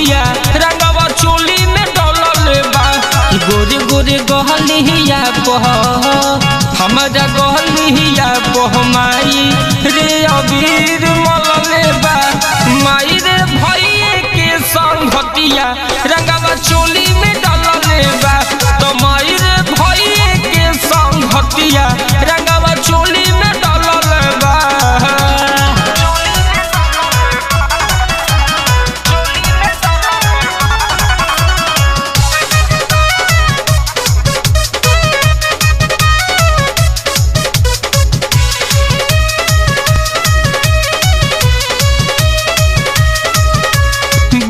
संघतिया रंगवा चोली में डलले बा गोरे गोरे गहलिया पह हमारा गहलिया पह माई रे अबीर मलले बा माई रे भइए के संघतिया रंगवा चोली में डलले बा तो माई रे भइए के संघतिया रंगवा चोली में डलले बा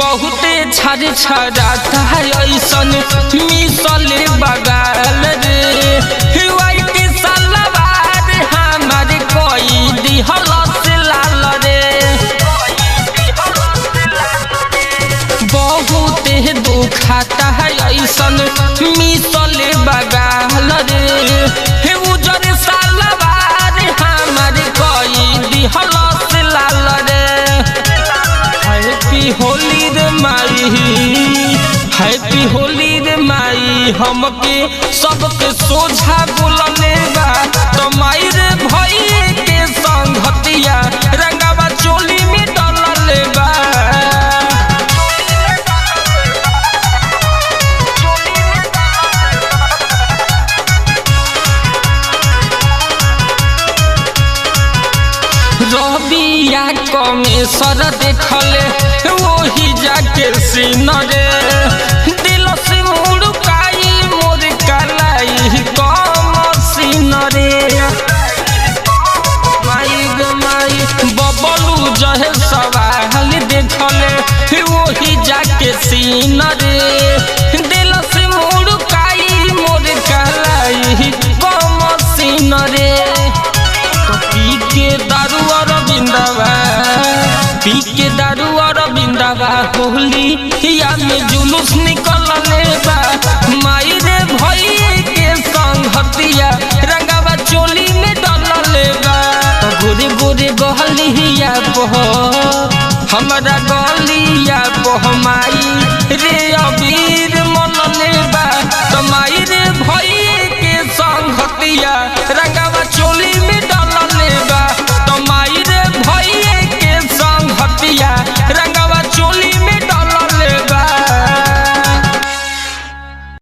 बहुते छाड़ छाड़ाता है ऐसन मिसले बगाल रे वाइट सलवार हमार कोई दिहल से लाल रे बहुते दुखाता है ऐसन मिसले बगाल रे उजर सलवार हमार कोई दिहल से लाल रे हैप्पी होली रे माई हैप्पी होली रे माई हमके सबके सोझा बोलले बा तो माई रे भइए के संघतिया रंगवा चोली में डलले बा रबिया कमेसर देखले वही जाके सीन रे दिल से मुड़काई मोर कलाई कम सीन रे माई ग माई बबलू जहे सवाल देखले वही जाके सीन रे दिल से मुड़काई मोर कलाई कम सीन रे पी के दारू और बिंदावा पी के दारू और बिंदावा होली या में जुलूस निकलले बा माई रे भइए के संघतिया रंगवा चोली में डलले बा गोरे गोरे गहलिया पह हमारा गलिया पह माई रे अबीर